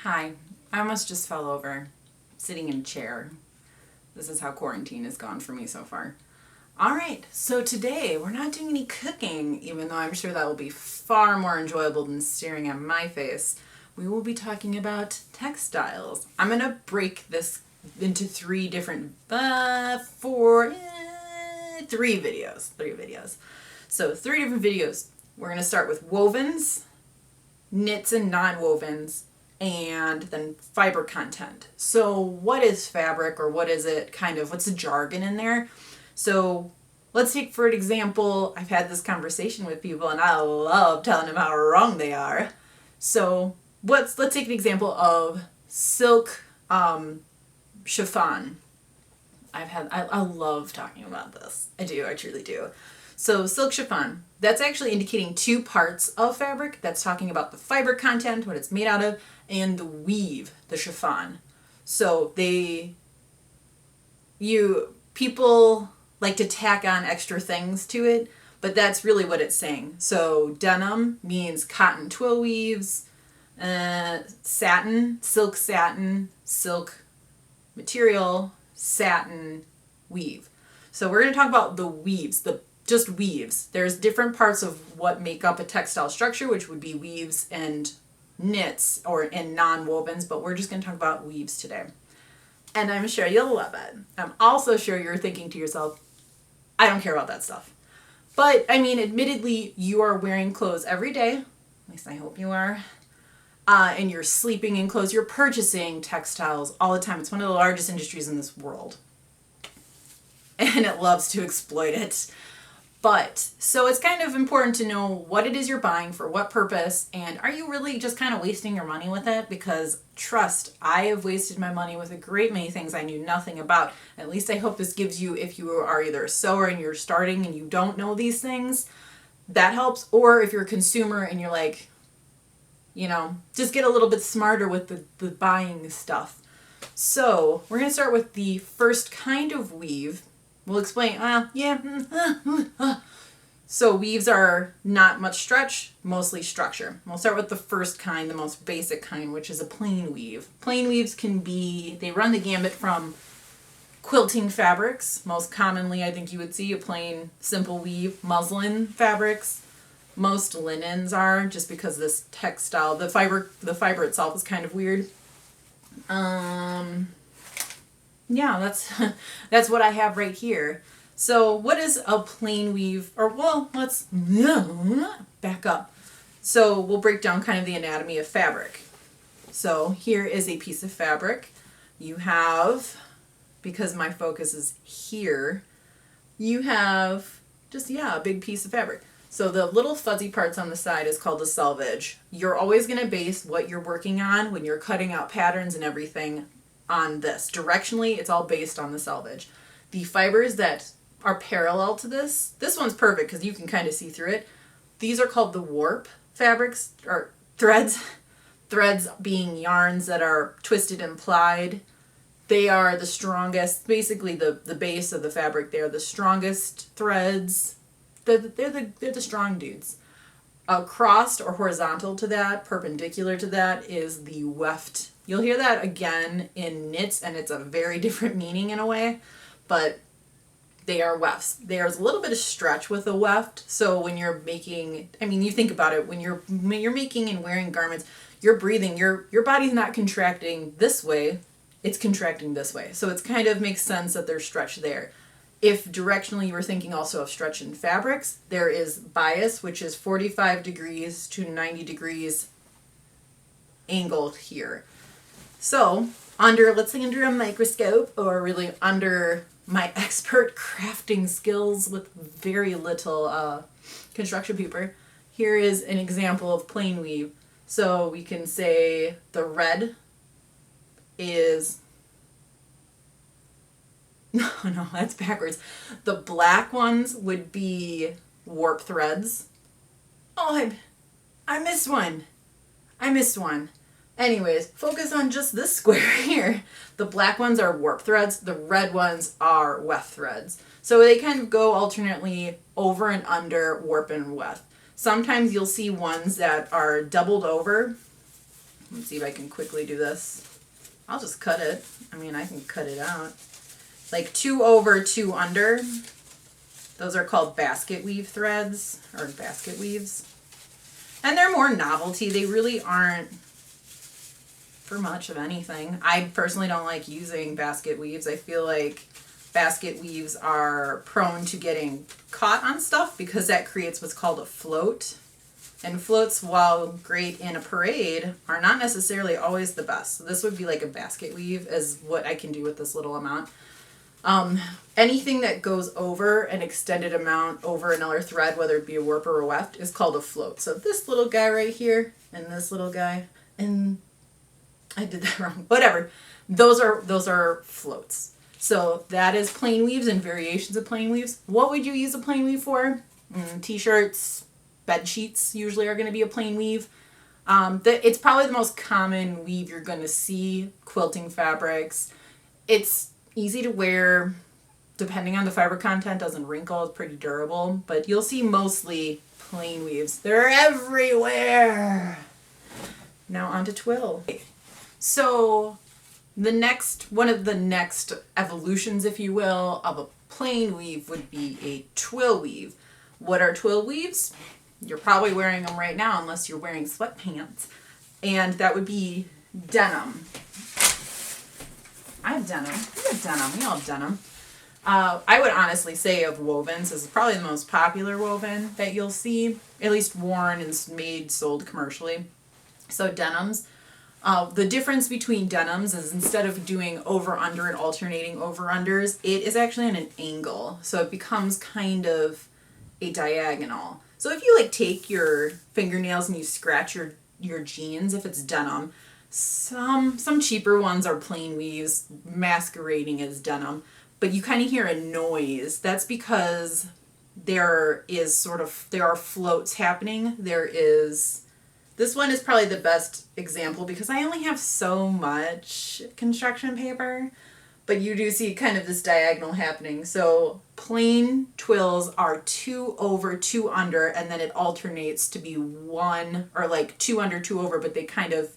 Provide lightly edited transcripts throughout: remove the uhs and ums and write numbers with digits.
Hi, I almost just fell over, sitting in a chair. This is how quarantine has gone for me so far. Alright, so today we're not doing any cooking, even though I'm sure that will be far more enjoyable than staring at my face. We will be talking about textiles. I'm going to break this into three videos. Three videos. So, three different videos. We're going to start with wovens, knits and non-wovens, and then fiber content. So what is fabric, or what is it what's the jargon in there? So let's take for an example, I've had this conversation with people and I love telling them how wrong they are. So let's take an example of silk chiffon. I love talking about this. I truly do. So silk chiffon, that's actually indicating two parts of fabric. That's talking about the fiber content, what it's made out of, and the weave, the chiffon. So people like to tack on extra things to it, but that's really what it's saying. So denim means cotton twill weaves, satin, silk material, satin, weave. So we're going to talk about the weaves, just weaves. There's different parts of what make up a textile structure, which would be weaves and knits and non-wovens, but we're just going to talk about weaves today. And I'm sure you'll love it. I'm also sure you're thinking to yourself, I don't care about that stuff. But, I mean, admittedly, you are wearing clothes every day. At least I hope you are. And you're sleeping in clothes. You're purchasing textiles all the time. It's one of the largest industries in this world. And it loves to exploit it. So it's kind of important to know what it is you're buying, for what purpose, and are you really just kind of wasting your money with it? Because trust, I have wasted my money with a great many things I knew nothing about. At least I hope this gives you, if you are either a sewer and you're starting and you don't know these things, that helps. Or if you're a consumer and you're like, just get a little bit smarter with the buying stuff. So we're going to start with the first kind of weave. We'll explain. So weaves are not much stretch, mostly structure. We'll start with the first kind, the most basic kind, which is a plain weave. Plain weaves they run the gambit from quilting fabrics. Most commonly, I think you would see a plain, simple weave. Muslin fabrics. Most linens are, just because this textile, the fiber itself is kind of weird. Yeah, that's what I have right here. So what is a plain weave? Let's back up. So we'll break down kind of the anatomy of fabric. So here is a piece of fabric. You have, because my focus is here, you have a big piece of fabric. So the little fuzzy parts on the side is called the selvage. You're always going to base what you're working on when you're cutting out patterns and everything on this. Directionally, it's all based on the selvage. The fibers that are parallel to this one's perfect because you can kind of see through it. These are called the warp fabrics, or threads. Threads being yarns that are twisted and plied. They are the strongest, basically the base of the fabric. They are the strongest threads. They're the strong dudes. Crossed or horizontal to that, perpendicular to that, is the weft. You'll hear that again in knits, and it's a very different meaning in a way, but they are wefts. There's a little bit of stretch with a weft, so when you're making, you think about it, when you're making and wearing garments, you're breathing, your body's not contracting this way, it's contracting this way. So it kind of makes sense that there's stretch there. If directionally you were thinking also of stretch in fabrics, there is bias, which is 45 degrees to 90 degrees angled here. So under a microscope, or really under my expert crafting skills with very little construction paper, here is an example of plain weave. So we can say the red is... No, that's backwards. The black ones would be warp threads. Oh, I missed one. Anyways, focus on just this square here. The black ones are warp threads. The red ones are weft threads. So they kind of go alternately over and under warp and weft. Sometimes you'll see ones that are doubled over, Let's see if I can quickly do this. I'll just cut it. I mean, I can cut it out. Like 2 over, 2 under. Those are called basket weave threads, or basket weaves. And they're more novelty. They really aren't for much of anything. I personally don't like using basket weaves. I feel like basket weaves are prone to getting caught on stuff because that creates what's called a float. And floats, while great in a parade, are not necessarily always the best. So this would be like a basket weave is what I can do with this little amount. Anything that goes over an extended amount over another thread, whether it be a warp or a weft, is called a float. So this little guy right here and this little guy, and I did that wrong. Whatever. Those are floats. So that is plain weaves and variations of plain weaves. What would you use a plain weave for? T-shirts, bed sheets usually are going to be a plain weave. It's probably the most common weave you're going to see. Quilting fabrics. It's easy to wear, depending on the fiber content, doesn't wrinkle, it's pretty durable, but you'll see mostly plain weaves. They're everywhere. Now on to twill. So one of the next evolutions, if you will, of a plain weave would be a twill weave. What are twill weaves? You're probably wearing them right now unless you're wearing sweatpants. And that would be denim. I have denim. You have denim. We all have denim. I would honestly say of wovens, this is probably the most popular woven that you'll see, at least worn and made, sold commercially. So denims. The difference between denims is instead of doing over-under and alternating over-unders, it is actually on an angle. So it becomes kind of a diagonal. So if you like take your fingernails and you scratch your jeans, if it's denim, some cheaper ones are plain weaves masquerading as denim, but you kind of hear a noise. That's because there are floats happening. This one is probably the best example because I only have so much construction paper, but you do see kind of this diagonal happening. So plain twills are 2 over, 2 under, and then it alternates to be 1 or like 2 under, 2 over, but they kind of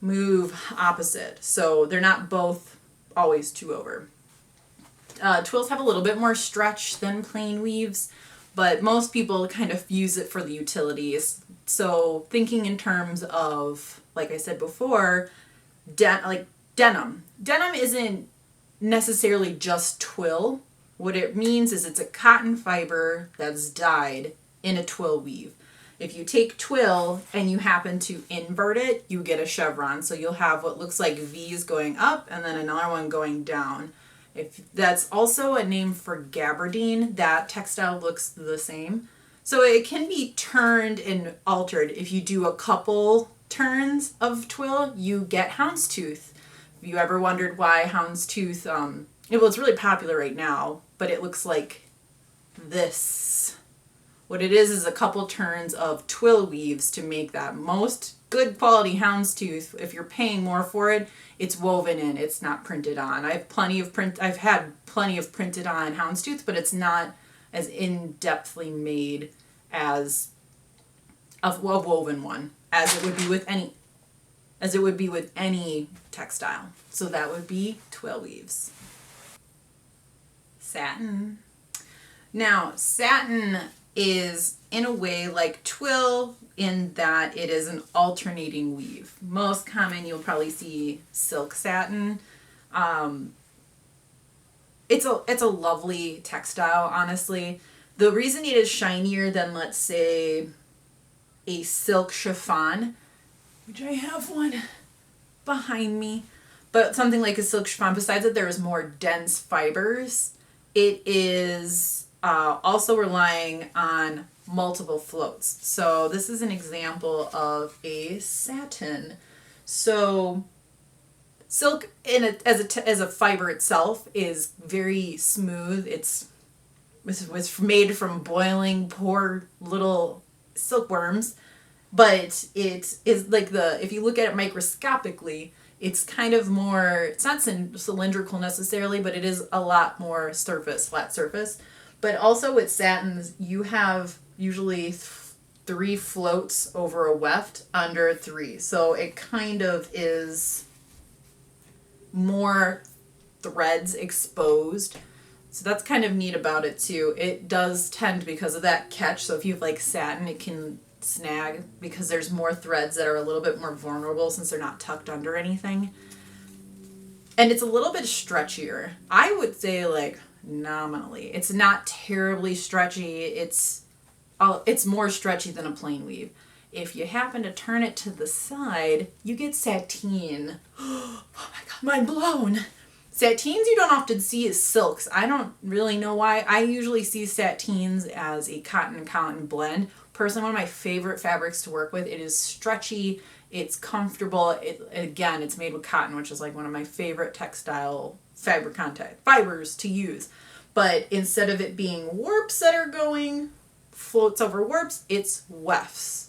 move opposite. So they're not both always 2 over. Twills have a little bit more stretch than plain weaves, but most people kind of use it for the utilities. So thinking in terms of, like I said before, like denim. Denim isn't necessarily just twill. What it means is it's a cotton fiber that's dyed in a twill weave. If you take twill and you happen to invert it, you get a chevron. So you'll have what looks like V's going up and then another one going down. That's also a name for gabardine. That textile looks the same. So it can be turned and altered. If you do a couple turns of twill, you get houndstooth. Have you ever wondered why houndstooth, it's really popular right now, but it looks like this. What it is a couple turns of twill weaves to make that. Most good quality houndstooth, if you're paying more for it, it's woven in, it's not printed on. I've had plenty of printed on houndstooth, but it's not as in-depthly made as a woven one as it would be with any textile. So that would be twill weaves. Satin. Now, satin is in a way like twill in that it is an alternating weave. Most common, you'll probably see silk satin. It's a lovely textile, honestly. The reason it is shinier than, let's say, a silk chiffon, which I have one behind me, but something like a silk chiffon, besides that there is more dense fibers, it is also relying on multiple floats. So this is an example of a satin. So silk as a fiber itself is very smooth. It was made from boiling poor little silkworms, but it is like if you look at it microscopically, it's kind of more, it's not cylindrical necessarily, but it is a lot more flat surface. But also with satins, you have usually 3 floats over a weft under 3. So it kind of is more threads exposed. So that's kind of neat about it too. It does tend, because of that catch, so if you have like satin, it can snag because there's more threads that are a little bit more vulnerable since they're not tucked under anything. And it's a little bit stretchier. I would say like nominally. It's not terribly stretchy. It's more stretchy than a plain weave. If you happen to turn it to the side, you get sateen. Oh my God, mind blown. Sateens you don't often see as silks. I don't really know why. I usually see sateens as a cotton blend. Personally, one of my favorite fabrics to work with. It is stretchy. It's comfortable. It's made with cotton, which is like one of my favorite textile fibers to use. But instead of it being warps that are going, floats over warps, it's wefts.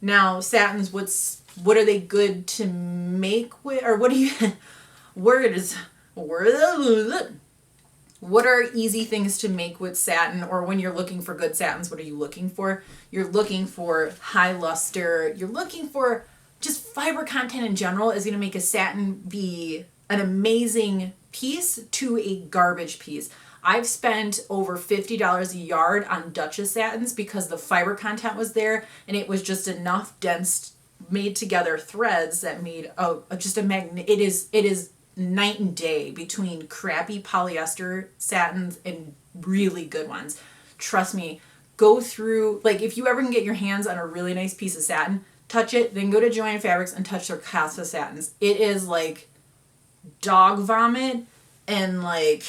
Now, satins, what are they good to make with, or what do you, what are easy things to make with satin, or when you're looking for good satins, what are you looking for? You're looking for high luster. You're looking for just fiber content in general is going to make a satin be an amazing piece to a garbage piece. I've spent over $50 a yard on Duchess satins because the fiber content was there and it was just enough dense made together threads that made it is night and day between crappy polyester satins and really good ones. Trust me, go through, like if you ever can get your hands on a really nice piece of satin, touch it, then go to Joann Fabrics and touch their Casa satins. It is like dog vomit and like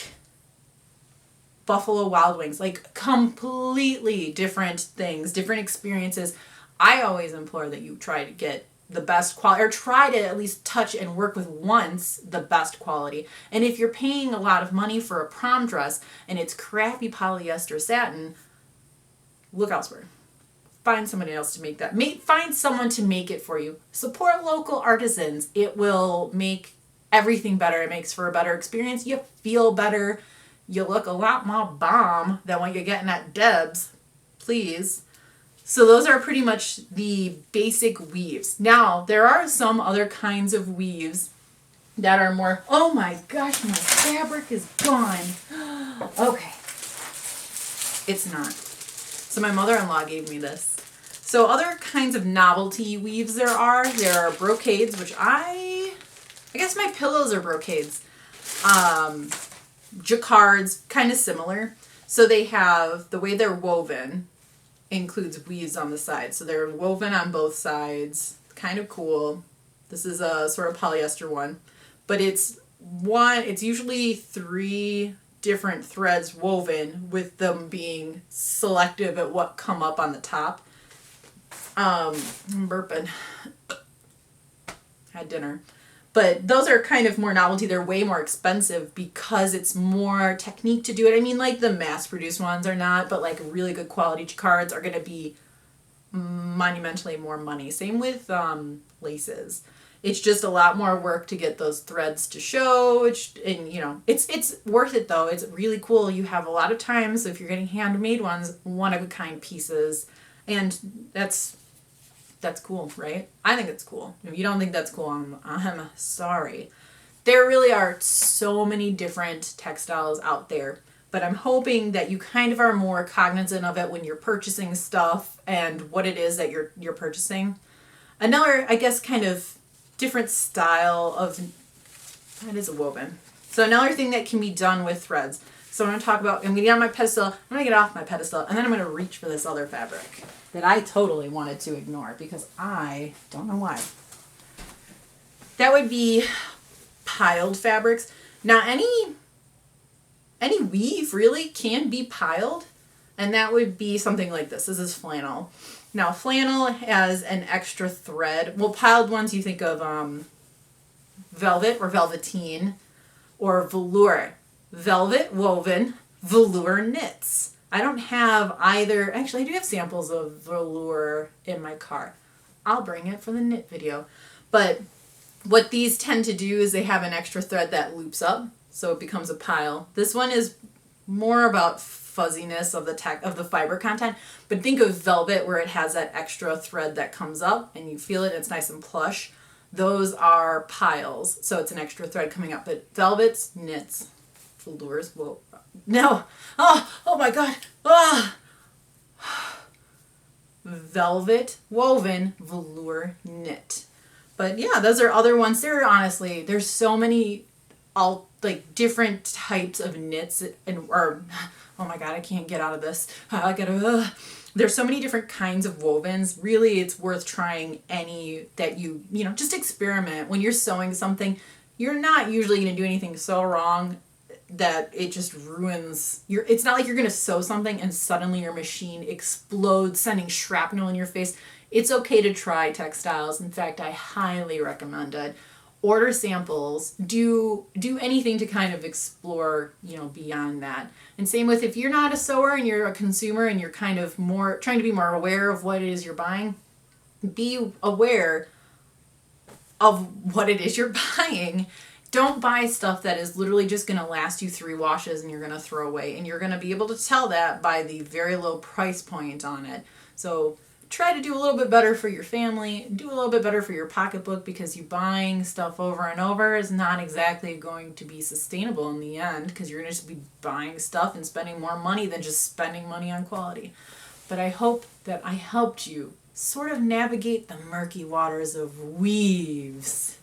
Buffalo Wild Wings, like completely different things, different experiences. I always implore that you try to get the best quality, or try to at least touch and work with once the best quality. And if you're paying a lot of money for a prom dress and it's crappy polyester satin, look elsewhere. Find somebody else to make that. Find someone to make it for you. Support local artisans. It will make everything better. It makes for a better experience. You feel better. You look a lot more bomb than what you're getting at Deb's. Please. So those are pretty much the basic weaves. Now, there are some other kinds of weaves that are more... Oh my gosh, my fabric is gone. Okay. It's not. So my mother-in-law gave me this. So other kinds of novelty weaves there are brocades, which I guess my pillows are brocades. Jacquards, kind of similar. So they have, the way they're woven includes weaves on the side. So they're woven on both sides. Kind of cool. This is a sort of polyester one. But it's usually 3 different threads woven, with them being selective at what come up on the top. I'm burping. Had dinner. But those are kind of more novelty. They're way more expensive because it's more technique to do it. I mean, like the mass-produced ones are not, but like really good quality cards are going to be monumentally more money. Same with laces. It's just a lot more work to get those threads to show. It's worth it though. It's really cool. You have a lot of times, if you're getting handmade ones, one-of-a-kind pieces. And that's cool, right? I think it's cool. If you don't think that's cool, I'm sorry. There really are so many different textiles out there, but I'm hoping that you kind of are more cognizant of it when you're purchasing stuff and what it is that you're purchasing. Another, I guess, kind of different style of, that is a woven. So another thing that can be done with threads. So I'm going to talk about, I'm going to get on my pedestal, I'm going to get off my pedestal, and then I'm going to reach for this other fabric that I totally wanted to ignore because I don't know why. That would be piled fabrics. Now any weave really can be piled, and that would be something like this. This is flannel. Now flannel has an extra thread. Well, piled ones you think of velvet or velveteen or velour. Velvet woven, velour knits. I don't have either. Actually, I do have samples of velour in my car. I'll bring it for the knit video. But what these tend to do is they have an extra thread that loops up, so it becomes a pile. This one is more about fuzziness of the fiber content. But think of velvet, where it has that extra thread that comes up and you feel it, it's nice and plush. Those are piles, so it's an extra thread coming up. But velvets, knits, velours, whoa, no, oh my God, velvet, woven, velour, knit. But yeah, those are other ones. There's so many all like different types of knits or oh my God, I can't get out of this. There's so many different kinds of wovens. Really, it's worth trying any that you just experiment. When you're sewing something, you're not usually going to do anything so wrong that it just ruins it's not like you're going to sew something and suddenly your machine explodes, sending shrapnel in your face. It's okay to try textiles. In fact, I highly recommend it. Order samples, do anything to kind of explore, beyond that. And same with if you're not a sewer and you're a consumer and you're kind of more trying to be more aware of what it is you're buying, be aware of what it is you're buying. Don't buy stuff that is literally just going to last you 3 washes and you're going to throw away. And you're going to be able to tell that by the very low price point on it. So try to do a little bit better for your family, do a little bit better for your pocketbook, because you buying stuff over and over is not exactly going to be sustainable in the end, because you're going to just be buying stuff and spending more money than just spending money on quality. But I hope that I helped you sort of navigate the murky waters of weaves.